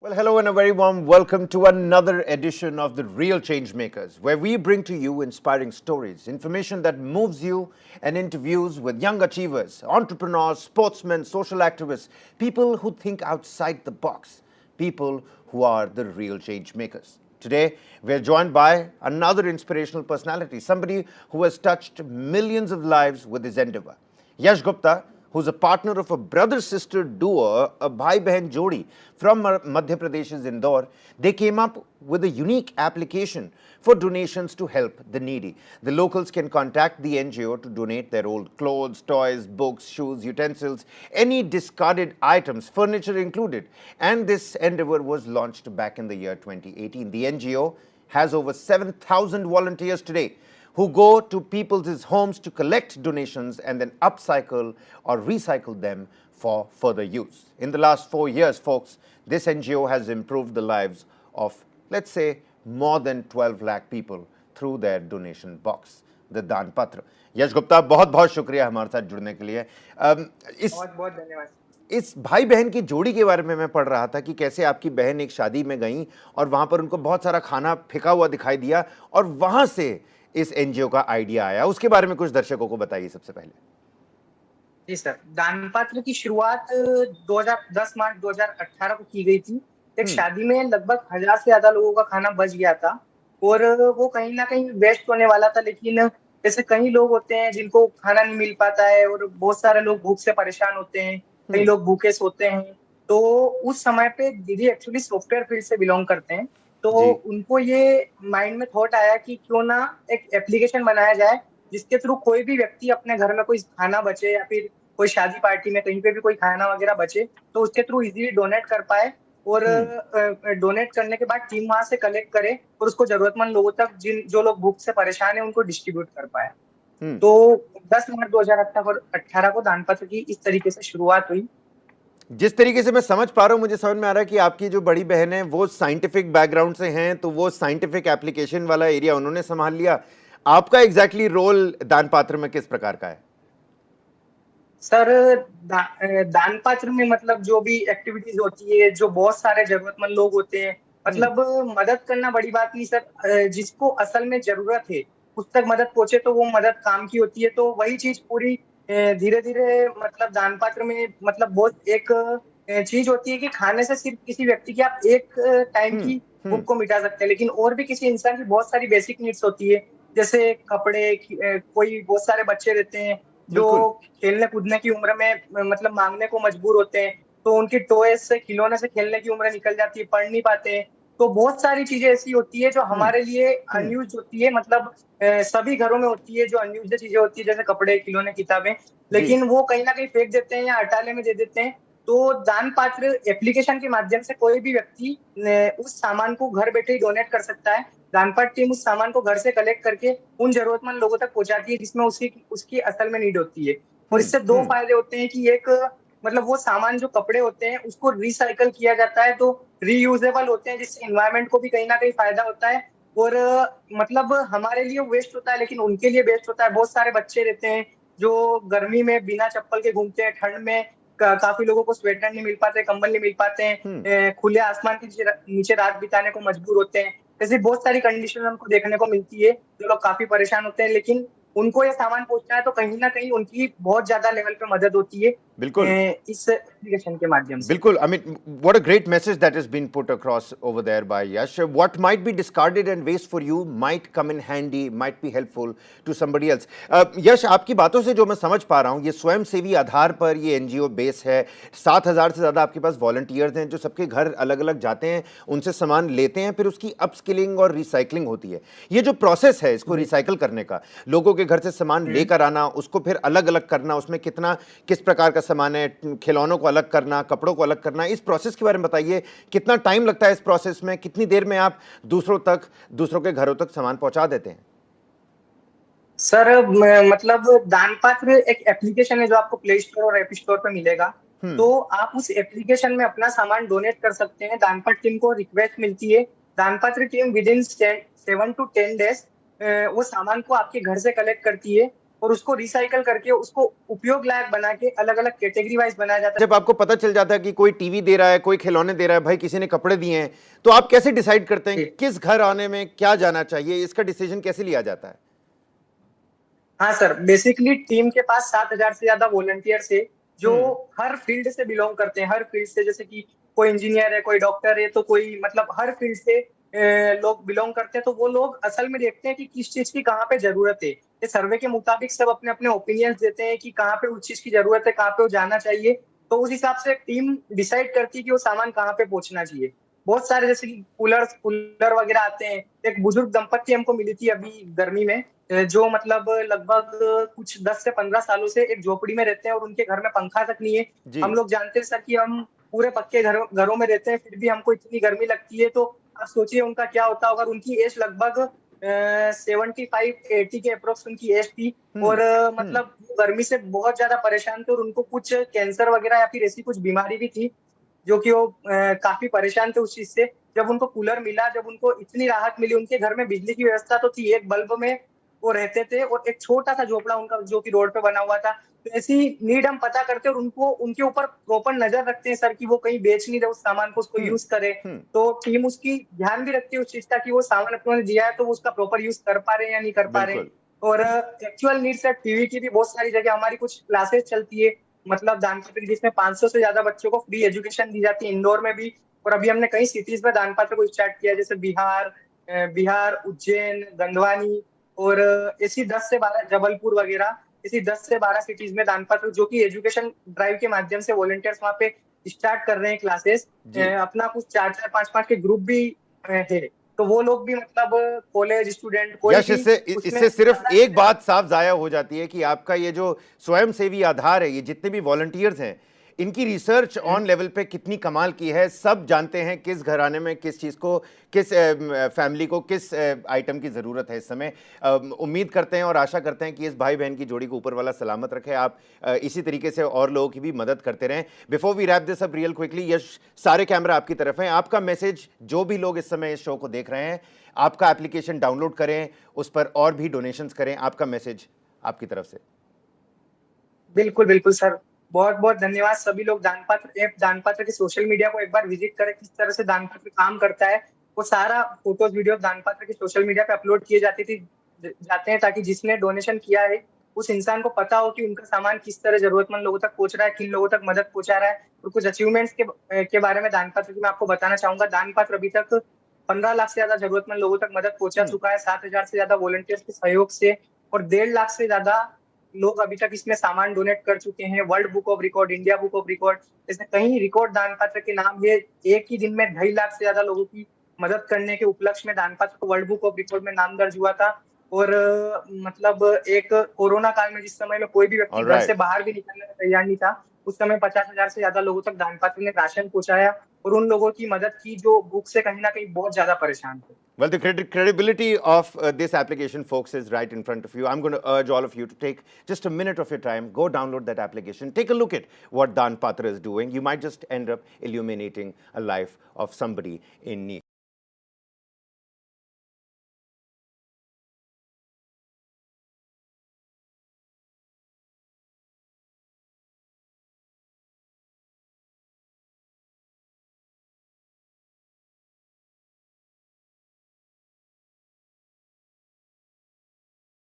Well, hello and a very warm welcome to another edition of The Real Changemakers, where we bring to you inspiring stories, information that moves you, and interviews with young achievers, entrepreneurs, sportsmen, social activists, people who think outside the box, people who are the real changemakers. Today, we're joined by another inspirational personality, somebody who has touched millions of lives with his endeavor. Yash Gupta, who's a partner of a brother-sister duo, a bhai-behan jodi from Madhya Pradesh's Indore. They came up with a unique application for donations to help the needy. The locals can contact the NGO to donate their old clothes, toys, books, shoes, utensils, any discarded items, furniture included. And this endeavor was launched back in the year 2018. The NGO has over 7,000 volunteers today who go to people's homes to collect donations and then upcycle or recycle them for further use. In the last 4 years, folks, this NGO has improved the lives of, let's say, more than 12 lakh people through their donation box, the दान पत्र. यश गुप्ता, बहुत बहुत शुक्रिया हमारे साथ जुड़ने के लिए. बहुत बहुत धन्यवाद. इस भाई बहन की जोड़ी के बारे में मैं पढ़ रहा था कि कैसे आपकी बहन एक शादी में गई और वहां पर उनको बहुत सारा खाना फेंका हुआ दिखाई दिया और वहां से इस एनजीओ का आइडिया आया. उसके बारे में कुछ दर्शकों को बताइए सबसे पहले. जी सर, दान पात्र की शुरुआत 10 मार्च 2018 को की गई थी. एक शादी में लगभग 1000 से ज्यादा लोगों का खाना बच गया था और वो कहीं ना कहीं वेस्ट होने वाला था. लेकिन जैसे कई लोग होते हैं जिनको खाना नहीं मिल पाता है और बहुत सारे लोग भूख से परेशान होते हैं, कई लोग भूखे सोते हैं. तो उस समय पे दीदी एक्चुअली सॉफ्टवेयर फील्ड से बिलोंग करते हैं. तो उनको ये माइंड में थॉट आया कि क्यों ना एक एप्लीकेशन बनाया जाए जिसके थ्रू कोई भी व्यक्ति अपने घर में कोई खाना बचे या फिर कोई शादी पार्टी में कहीं पे भी कोई खाना वगैरह बचे तो उसके थ्रू इजीली डोनेट कर पाए और डोनेट करने के बाद टीम वहां से कलेक्ट करे और उसको जरूरतमंद लोगों तक जो लोग भूख से परेशान है उनको डिस्ट्रीब्यूट कर पाए. तो 10 मार्च 2018 को दान पत्र की इस तरीके से शुरुआत हुई. जिस तरीके से मैं समझ पा रहा हूँ, मुझे समझ में आ रहा है कि आपकी जो बड़ी बहन है वो साइंटिफिक बैकग्राउंड से हैं, तो वो साइंटिफिक एप्लीकेशन वाला एरिया उन्होंने संभाल लिया. आपका एग्जैक्टली रोल दान पात्र में किस प्रकार का है? सर, दान पात्र में मतलब जो भी एक्टिविटीज होती है, जो बहुत सारे जरूरतमंद लोग होते हैं, मतलब मदद करना बड़ी बात नहीं सर. जिसको असल में जरूरत है उस तक मदद पहुंचे तो वो मदद काम की होती है. तो वही चीज पूरी धीरे धीरे मतलब दान पात्र में मतलब बहुत एक चीज होती है कि खाने से सिर्फ किसी व्यक्ति की आप एक टाइम की भूख को मिटा सकते हैं, लेकिन और भी किसी इंसान की बहुत सारी बेसिक नीड्स होती है जैसे कपड़े. कोई बहुत सारे बच्चे रहते हैं जो खेलने कूदने की उम्र में मतलब मांगने को मजबूर होते हैं, तो उनकी टॉयज से खिलौने से खेलने की उम्र निकल जाती है, पढ़ नहीं पाते हैं. तो बहुत सारी चीजें ऐसी होती है जो हमारे लिए अनयूज होती है, मतलब सभी घरों में होती है जो अनयूज चीजें होती है जैसे कपड़े, खिलौने, किताबें, लेकिन वो कहीं ना कहीं फेंक देते हैं या अटाले में दे देते हैं. तो दान पात्र एप्लीकेशन के माध्यम से कोई भी व्यक्ति उस सामान को घर बैठे ही डोनेट कर सकता है. दान पात्र टीम उस सामान को घर से कलेक्ट करके उन जरूरतमंद लोगों तक पहुंचाती है जिसमें उसकी असल में नीड होती है. और इससे दो फायदे होते हैं कि एक मतलब वो सामान जो कपड़े होते हैं उसको रिसाइकल किया जाता है तो रीयूजेबल होते हैं जिससे एनवायरनमेंट को भी कहीं ना कहीं फायदा होता है और मतलब हमारे लिए वेस्ट होता है लेकिन उनके लिए बेस्ट होता है. बहुत सारे बच्चे रहते हैं जो गर्मी में बिना चप्पल के घूमते हैं, ठंड में काफी लोगों को स्वेटर नहीं मिल पाते, कंबल नहीं मिल पाते हैं, खुले आसमान के नीचे रात बिताने को मजबूर होते हैं. ऐसी बहुत सारी कंडीशन हमको देखने को मिलती है जो लोग काफी परेशान होते हैं, लेकिन उनको ये सामान पहुंचना है तो कहीं ना कहीं उनकी बहुत ज्यादा लेवल पे मदद होती है बिल्कुल इस एप्लीकेशन के माध्यम से. बिल्कुल. I mean, what a great message that has been put across over there by Yash. What might be discarded and waste for you might come in handy, might be helpful to somebody else. यश, आपकी बातों से जो मैं समझ पा रहा हूँ, ये स्वयं सेवी आधार पर ये एनजीओ बेस है. 7000 से ज़्यादा आपके पास वॉलंटियर्स हैं जो सबके घर अलग अलग जाते हैं, उनसे सामान लेते हैं, फिर उसकी अपस्किलिंग और रिसाइकलिंग होती है. ये जो प्रोसेस है इसको रिसाइकल करने का, लोगों के घर से सामान लेकर आना, उसको फिर अलग अलग करना, उसमें किस प्रकार का सामान है, खिलौनों को अलग करना, कपड़ों को अलग करना, इस प्रोसेस के बारे में बताइए. कितना टाइम लगता है इस प्रोसेस में? कितनी देर में आप दूसरों के घरों तक सामान पहुंचा देते हैं? सर, मतलब दान पात्र एक एप्लीकेशन है जो आपको प्ले स्टोर और ऐप स्टोर पे मिलेगा. तो आप उस एप्लीकेशन में अपना सामान डोनेट कर सकते हैं. दान पात्र टीम को रिक्वेस्ट मिलती है, दान पात्र team with in 7 to 10 days वो सामान को आपके घर से कलेक्ट करती है और उसको रिसाइकल करके उसको उपयोग लायक बना के अलग अलग कैटेगरी वाइज बनाया जाता है। जब आपको पता चल जाता है कि कोई टीवी दे रहा है, कोई खिलौने दे रहा है, भाई किसी ने कपड़े दिए हैं, तो आप कैसे डिसाइड करते हैं जी। किस घर आने में क्या जाना चाहिए? इसका डिसीजन कैसे लिया जाता है? हाँ सर, बेसिकली टीम के पास 7,000 से ज्यादा वॉलंटियर्स है जो हर फील्ड से बिलोंग करते हैं। हर फील्ड से, जैसे कि कोई इंजीनियर है, कोई डॉक्टर है, तो कोई मतलब हर फील्ड से लोग बिलोंग करते हैं। तो वो लोग असल में देखते हैं कि किस चीज की कहाँ पे जरूरत है। ये सर्वे के मुताबिक सब अपने अपने ओपिनियंस देते हैं कि कहाँ पे उस चीज की जरूरत है, कहाँ पे वो जाना चाहिए। तो उस हिसाब से टीम डिसाइड करती है कि वो सामान कहाँ पे पहुंचना चाहिए। बहुत सारे जैसे कि कूलर वगैरह आते हैं। एक बुजुर्ग दंपत्ति हमको मिली थी अभी गर्मी में, जो मतलब लगभग कुछ 10 से 15 सालों से एक झोपड़ी में रहते हैं और उनके घर में पंखा तक नहीं है। जी। हम लोग जानते हैं सर कि हम पूरे पक्के घरों में रहते हैं, फिर भी हमको इतनी गर्मी लगती है। तो आप सोचिए उनका क्या होता होगा। और उनकी एज लगभग 75-80 के अप्रोक्स उनकी एज थी। और मतलब वो गर्मी से बहुत ज्यादा परेशान थे और उनको कुछ कैंसर वगैरह या फिर ऐसी कुछ बीमारी भी थी, जो कि वो काफी परेशान थे उस चीज से। जब उनको कूलर मिला, जब उनको इतनी राहत मिली, उनके घर में बिजली की व्यवस्था तो थी, एक बल्ब में वो रहते थे और एक छोटा सा झोपड़ा उनका जो कि रोड पे बना हुआ था। तो ऐसी नीड हम पता करते हैं और उनको उनके ऊपर प्रॉपर नजर रखते हैं सर कि वो कहीं बेच नहीं रहे उस सामान को, उसको यूज करे। तो टीम उसकी ध्यान भी रखती है उस चीज का कि वो सामान अपने दिया है तो वो उसका प्रॉपर यूज कर पा रहे हैं या नहीं कर पा रहे हैं। बिल्कुल। और एक्चुअल नीड्स है टीवी की भी बहुत सारी जगह हमारी कुछ क्लासेस चलती है, मतलब दानपत्र की, जिसमें 500 से ज्यादा बच्चों को फ्री एजुकेशन दी जाती है इंदौर में भी। और अभी हमने कई सिटीज में दानपत्र को स्टार्ट किया, जैसे बिहार, उज्जैन, गंगवानी और ऐसी 10 से 12, जबलपुर वगैरह, ऐसी 10 से 12 सिटीज में दानपत्र जो कि एजुकेशन ड्राइव के माध्यम से वॉलंटियर्स वहाँ पे स्टार्ट कर रहे हैं क्लासेस। जी। अपना कुछ 4-4, 5-5 के ग्रुप भी है। तो वो लोग भी मतलब कॉलेज स्टूडेंट कोई यश, भी इससे उसमें इससे सिर्फ ज्यादा एक बात साफ जाया हो जाती है कि आपका ये जो स्वयंसेवी आधार है, ये जितने भी वॉलंटियर्स हैं, इनकी रिसर्च ऑन लेवल पे कितनी कमाल की है। सब जानते हैं किस घराने में किस चीज़ को, किस फैमिली को किस आइटम की ज़रूरत है इस समय। उम्मीद करते हैं और आशा करते हैं कि इस भाई बहन की जोड़ी को ऊपर वाला सलामत रखे। आप इसी तरीके से और लोगों की भी मदद करते रहें। Before we wrap this up real quickly, Yash, सारे कैमरा आपकी तरफ हैं। आपका मैसेज, जो भी लोग इस समय इस शो को देख रहे हैं, आपका एप्लीकेशन डाउनलोड करें, उस पर और भी डोनेशंस करें। आपका मैसेज आपकी तरफ से। बिल्कुल बिल्कुल सर, बहुत बहुत धन्यवाद। सभी लोग दानपत्र ऐप, दानपत्र के सोशल मीडिया को एक बार विजिट करें, किस तरह से दानपत्र काम करता है। वो सारा फोटोज वीडियो दानपत्र के सोशल मीडिया पे अपलोड किए जाते हैं, ताकि जिसने डोनेशन किया है उस इंसान को पता हो कि उनका सामान किस तरह जरूरतमंद लोगों तक पहुंच रहा है, किन लोगों तक मदद पहुंचा रहा है। और कुछ अचीवमेंट्स के बारे में दानपत्र की मैं आपको बताना चाहूंगा। दानपत्र अभी तक 15 लाख से ज्यादा जरूरतमंद लोगों तक मदद पहुंचा चुका है, 7,000 से ज्यादा वॉलंटियर्स के सहयोग से। और 1.5 लाख से ज्यादा लोग अभी तक इसमें सामान डोनेट कर चुके हैं। World book of record, India book of record, ऐसे कई रिकॉर्ड दानपत्र के नाम है। एक ही दिन में 2.5 लाख से ज्यादा लोगों की मदद करने के उपलक्ष्य में दानपत्र को वर्ल्ड बुक ऑफ रिकॉर्ड में नाम दर्ज हुआ था। और मतलब एक कोरोना काल में जिस समय में कोई भी व्यक्ति घर से ऑलराइट। बाहर भी निकलने में तैयार नहीं था, उस समय 50,000 से ज्यादा लोगों तक दानपत्र ने राशन पहुंचाया और उन लोगों की मदद की जो भूख से कहीं ना कहीं बहुत ज्यादा परेशान थे। Well, the credibility of this application, folks, is right in front of you. I'm going to urge all of you to take just a minute of your time, go download that application, take a look at what Dan Patra is doing. You might just end up illuminating a life of somebody in need.